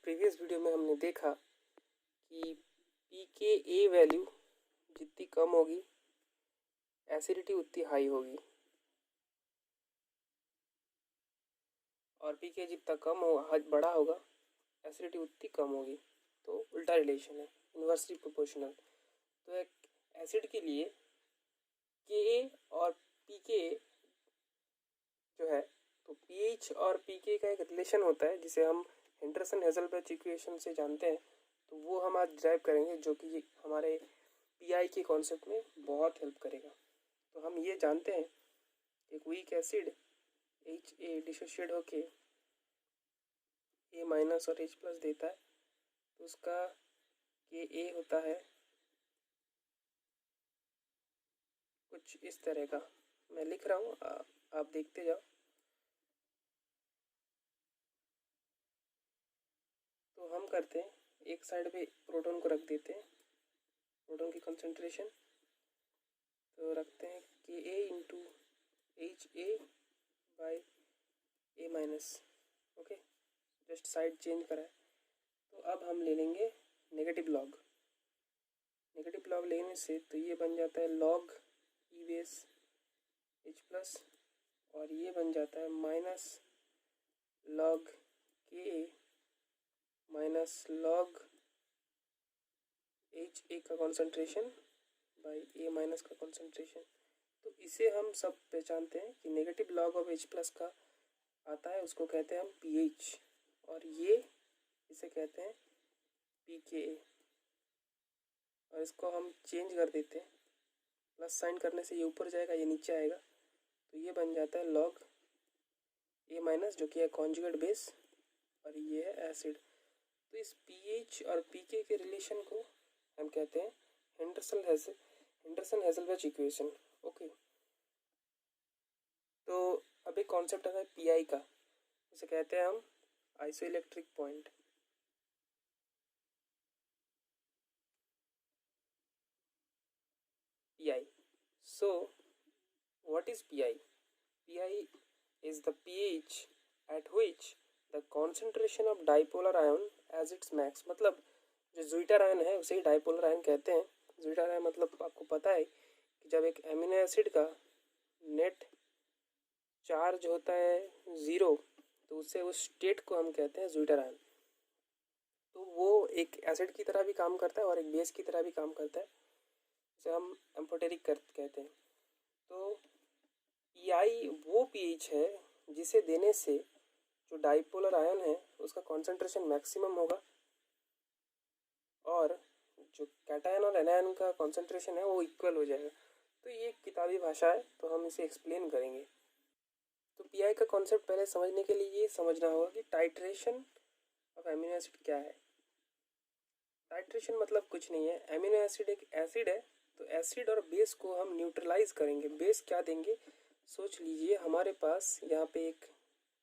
Previous video में हमने देखा कि pKa वैल्यू जितनी कम होगी एसिडिटी उतनी हाई होगी, और pKa जितना कम होगा बड़ा होगा एसिडिटी उतनी कम होगी। तो उल्टा रिलेशन है, इन्वर्सली प्रोपोर्शनल। तो एक एसिड के लिए Ka और pKa जो है, तो pH और pKa का एक रिलेशन होता है जिसे हम हेंडरसन-हेज़लबर्ग इक्वेशन से जानते हैं। तो वो हम आज ड्राइव करेंगे, जो कि हमारे पीआई के कॉन्सेप्ट में बहुत हेल्प करेगा। तो हम ये जानते हैं एक वीक एसिड HA डिसोशिएट होके A- और H+ देता है, तो उसका Ka होता है कुछ इस तरह का। मैं लिख रहा हूँ, आप देखते जाओ। तो हम करते हैं, एक साइड पे प्रोटॉन को रख देते हैं, प्रोटॉन की कंसंट्रेशन तो रखते हैं Ka into HA/A-। Okay, just side change करा है। तो अब हम ले लेंगे नेगेटिव लॉग। नेगेटिव लॉग लेने से तो ये बन जाता है log E/H+, और ये बन जाता है minus log Ka minus log HA का कॉन्सेंट्रेशन बाई A- का कॉन्सेंट्रेशन। तो इसे हम सब पहचानते हैं कि नेगेटिव लॉग ऑफ H+ का आता है, उसको कहते हैं हम pH, और ये इसे कहते हैं pKa। और इसको हम चेंज कर देते हैं, प्लस साइन करने से ये ऊपर जाएगा, ये नीचे आएगा, तो ये बन जाता है log A- जो कि है कॉन्जुगेट बेस, और ये है एसिड। तो इस pH और pK के रिलेशन को हम कहते हैं हेंडरसन-हेज़लबर्ग इक्वेशन। ओके, तो अब एक कॉन्सेप्ट आता है पीआई का, इसे कहते हैं हम isoelectric point. PI. So, what is PI? PI is the pH at which the concentration of dipolar ion as its max। मतलब जो ज़्विटर आयन है उसे ही डाइपोलर आयन कहते हैं। ज़्विटर आयन मतलब आपको पता है कि जब एक एमिनो एसिड का नेट चार्ज होता है 0, तो उससे उस स्टेट को हम कहते हैं ज़्विटर आयन। तो वो एक एसिड की तरह भी काम करता है और एक बेस की तरह भी काम करता है, जिसे हम एम्फोटेरिक कहते हैं। तो पीआई वो पीएच है जिसे देने से जो डाइपोलर आयन है उसका कॉन्सेंट्रेशन मैक्सिमम होगा, और जो कैटायन और एनायन का कॉन्सेंट्रेशन है वो इक्वल हो जाएगा। तो ये किताबी भाषा है, तो हम इसे एक्सप्लेन करेंगे। तो पीआई का कॉन्सेप्ट पहले समझने के लिए ये समझना होगा कि टाइट्रेशन ऑफ एमिनो एसिड क्या है। टाइट्रेशन मतलब कुछ नहीं है, एमिनो एसिड एक एसिड है, तो एसिड और बेस को हम न्यूट्रलाइज करेंगे। बेस क्या देंगे, सोच लीजिए हमारे पास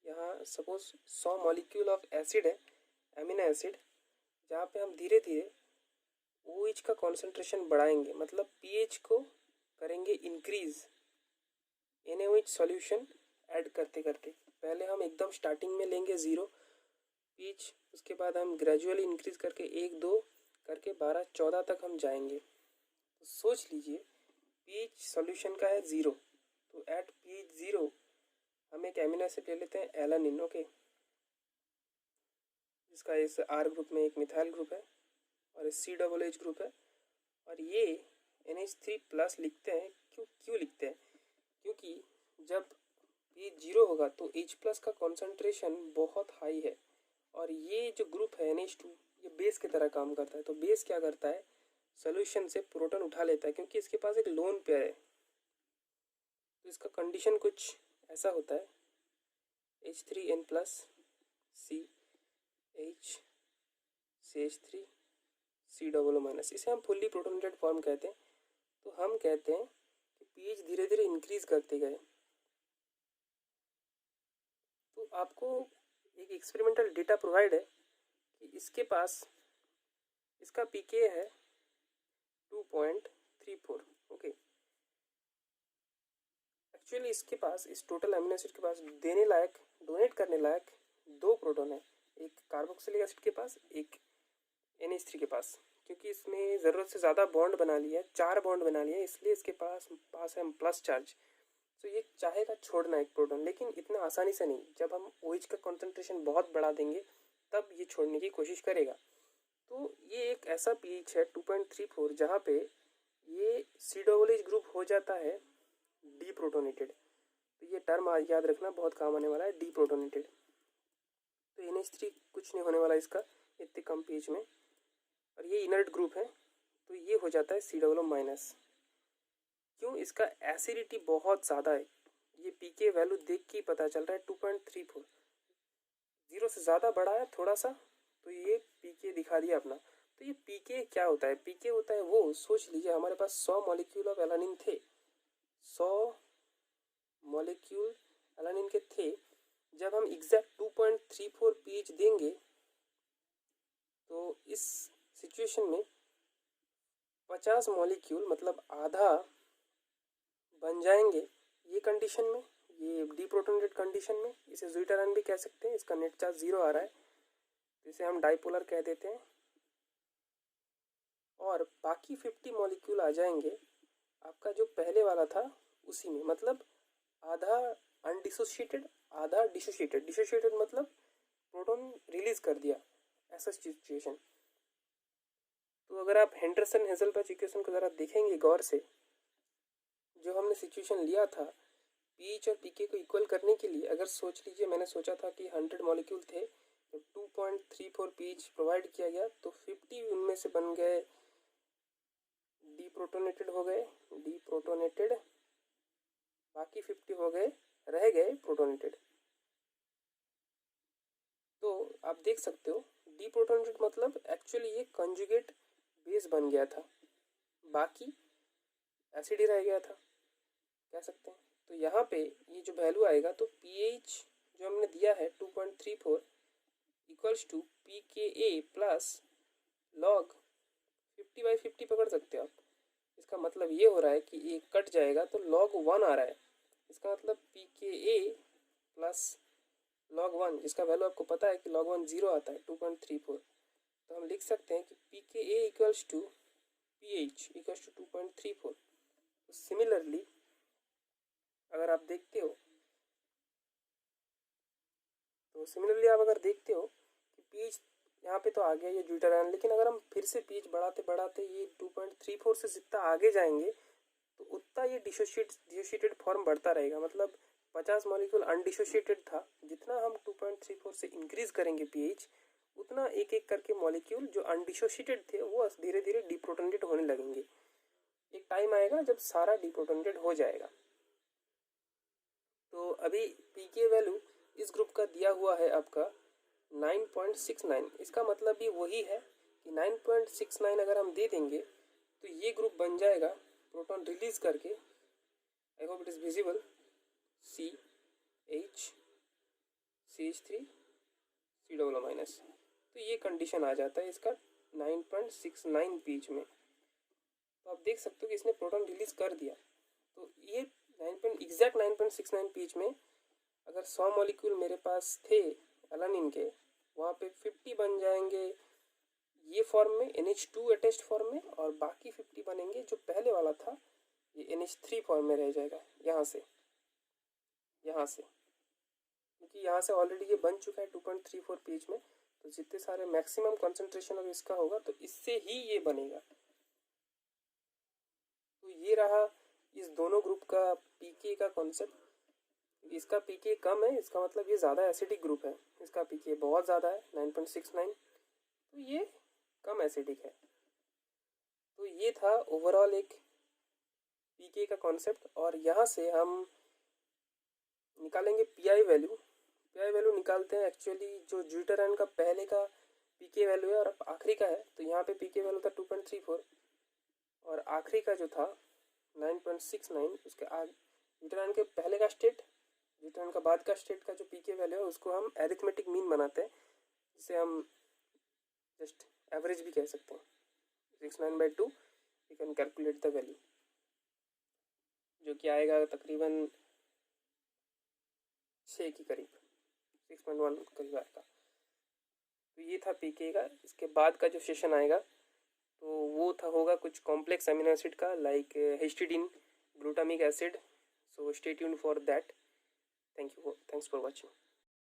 यहाँ सपोज 100 मॉलिक्यूल ऑफ एसिड है, एमिनो एसिड, जहाँ पे हम धीरे धीरे OH का कॉन्सेंट्रेशन बढ़ाएंगे, मतलब पीएच को करेंगे इंक्रीज NaOH सॉल्यूशन ऐड करते करते। पहले हम एकदम स्टार्टिंग में लेंगे 0 पीएच, उसके बाद हम ग्रेजुअली इंक्रीज करके 1, 2 करके 12, 14 तक हम जाएंगे। तो सोच लीजिए पीएच सॉल्यूशन का है 0, तो एट पीएच 0 हम एक एमिनो एसिड ले लेते हैं एलानिन। ओके, जिसका इस R ग्रुप में एक मिथाइल ग्रुप है और इस COOH ग्रुप है, और ये NH3+ लिखते हैं। क्यों लिखते हैं? क्योंकि जब pH 0 होगा तो H+ का कॉन्सेंट्रेशन बहुत हाई है, और ये जो ग्रुप है NH2 ये बेस की तरह काम करता है। तो बेस क्या करता है, सोल्यूशन से प्रोटॉन उठा लेता है, क्योंकि इसके पास एक लोन पेयर है। तो इसका कंडीशन कुछ ऐसा होता है H3N+ CH CH3 COO-, इसे हम फुल्ली प्रोटोनेटेड फॉर्म कहते हैं। तो हम कहते हैं कि पीएच धीरे धीरे इंक्रीज करते गए। तो आपको एक एक्सपेरिमेंटल डेटा प्रोवाइड है कि इसके पास इसका पीके है 2.34। ओके, एक्चुअली इसके पास, इस टोटल एमिनो एसिड के पास देने लायक, डोनेट करने लायक 2 प्रोटॉन है, एक कार्बोक्सिलिक एसिड के पास, एक NH3 के पास, क्योंकि इसमें ज़रूरत से ज़्यादा बॉन्ड बना लिया है, 4 बॉन्ड बना लिया है, इसलिए इसके पास है प्लस चार्ज। तो ये चाहेगा छोड़ना एक प्रोटॉन, लेकिन इतना आसानी से नहीं। जब हम OH का कॉन्सेंट्रेशन बहुत बढ़ा देंगे तब ये छोड़ने की कोशिश करेगा। तो ये एक ऐसा pH है 2.34 जहाँ पे ये C ग्रुप हो जाता है डीप्रोटोनेटेड। तो ये टर्म याद रखना, बहुत काम आने वाला है, डीप्रोटोनेटेड। तो NH3 कुछ नहीं होने वाला इसका इतने कम pH में, और ये इनर्ट ग्रुप है, तो ये हो जाता है C माइनस। क्यों? इसका एसिडिटी बहुत ज़्यादा है। ये पीके वैल्यू देख के ही पता चल रहा है 2.34, 0 से ज़्यादा बढ़ा है थोड़ा सा, तो ये पीके दिखा दिया अपना। तो ये पीके क्या होता है? पीके होता है वो, सोच लीजिए हमारे पास 100 मॉलिक्यूल ऑफ एलानिन थे, 100 मॉलिक्यूल एलानिन के थे। जब हम एग्जैक्ट 2.34 pH देंगे तो इस सिचुएशन में 50 मॉलिक्यूल मतलब आधा बन जाएंगे ये कंडीशन में, ये डीप्रोटोनेटेड कंडीशन में। इसे ज़्विटरन भी कह सकते हैं, इसका नेट चार्ज 0 आ रहा है, इसे हम डाइपोलर कह देते हैं। और बाकी 50 मॉलिक्यूल आ जाएंगे आपका जो पहले वाला था उसी में, मतलब आधा अनडिसोशिएटेड आधा डिसोशिएटेड। डिसोशिएटेड मतलब प्रोटॉन रिलीज कर दिया, ऐसा सिचुएशन। तो अगर आप हेंडरसन हेजलबर्ग इक्वेशन को ज़रा देखेंगे गौर से, जो हमने सिचुएशन लिया था पीएच और पीके को इक्वल करने के लिए, अगर सोच लीजिए मैंने सोचा था कि 100 मॉलिक्यूल थे तो 2.34 पीएच प्रोवाइड किया गया, तो 50 उनमें से बन गए डीप्रोटोनेटेड हो गए, डीप्रोटोनेटेड, बाकी 50 हो गए, रह गए प्रोटोनेटेड। तो आप देख सकते हो डीप्रोटोनेटेड मतलब एक्चुअली ये कंजुगेट बेस बन गया था, बाकी एसिड ही रह गया था, कह सकते हैं। तो यहाँ पे ये जो वैल्यू आएगा, तो pH जो हमने दिया है 2.34 equals to pKa plus log 50/50 पकड़ सकते हो आप। इसका मतलब ये हो रहा है कि ये कट जाएगा तो log 1 आ रहा है। इसका मतलब pKa प्लस log 1, जिसका वैल्यू आपको पता है कि log 1 0 आता है 2.34। तो हम लिख सकते हैं कि pKa equals to pH equals to 2.34। तो सिमिलरली अगर आप देखते हो आप अगर देखते हो कि पीच यहाँ पे तो आ गया ये ड्यूटेरान, लेकिन अगर हम फिर से पीच बढ़ाते बढ़ाते ये 2.34 से जितना आगे जाएंगे तो उतना ये डिसोशिएटेड फॉर्म बढ़ता रहेगा। मतलब 50 मॉलिक्यूल अनडिसोशिएटेड था, जितना हम 2.34 से इंक्रीज करेंगे पीएच, उतना एक एक करके मॉलिक्यूल जो अनडिसोशिएटेड थे वो धीरे धीरे डिप्रोटोनेटेड होने लगेंगे। एक टाइम आएगा जब सारा डिप्रोटोनेटेड हो जाएगा। तो अभी पीके वैल्यू इस ग्रुप का दिया हुआ है आपका 9.69। इसका मतलब भी वही है कि 9.69 अगर हम दे देंगे तो ये ग्रुप बन जाएगा प्रोटॉन रिलीज करके, I hope it is visible, CH3 C minus. तो ये कंडीशन आ जाता है इसका 9.69 पीच में। तो आप देख सकते हो कि इसने प्रोटॉन रिलीज कर दिया। तो ये एग्जैक्ट 9.69 पीच में अगर 100 मॉलिक्यूल मेरे पास थे एलानिन के, वहाँ पे 50 बन जाएंगे ये फॉर्म में, NH2 अटैच्ड फॉर्म में, और बाकी 50 बनेंगे जो पहले वाला था ये NH3 फॉर्म में रह जाएगा यहाँ से, क्योंकि यहाँ से ऑलरेडी ये बन चुका है 2.34 पीच में। तो जितने सारे मैक्सिमम कॉन्सेंट्रेशन अब इसका होगा तो इससे ही ये बनेगा। तो ये रहा इस दोनों ग्रुप का पीके का कॉन्सेप्ट। इसका पीके कम है, इसका मतलब ये ज़्यादा एसिडिक ग्रुप है, इसका पीके बहुत ज़्यादा है 9.69, तो ये कम एसिडिक है। तो ये था ओवरऑल एक पीके का कॉन्सेप्ट। और यहाँ से हम निकालेंगे पीआई वैल्यू। पीआई वैल्यू निकालते हैं एक्चुअली जो ड्यूटेरान का पहले का पीके वैल्यू है और आखिरी का है। तो यहाँ पे पीके वैल्यू था 2.34 और आखिरी का जो था 9.69। उसके ड्यूटेरान के पहले का स्टेट, ड्यूटेरान का बाद का स्टेट का जो पीके वैल्यू है उसको हम एरिथमेटिक मीन बनाते हैं, जिसे हम जस्ट एवरेज भी कह सकते हैं। 69/2 we can calculate the value, जो कि आएगा तकरीबन 6 के करीब, 6.1 करीब आएगा। तो ये था पीके का। इसके बाद का जो सेशन आएगा तो वो होगा कुछ कॉम्प्लेक्स अमीनो एसिड का, like histidine, glutamic acid. So stay tuned for that. Thanks for watching.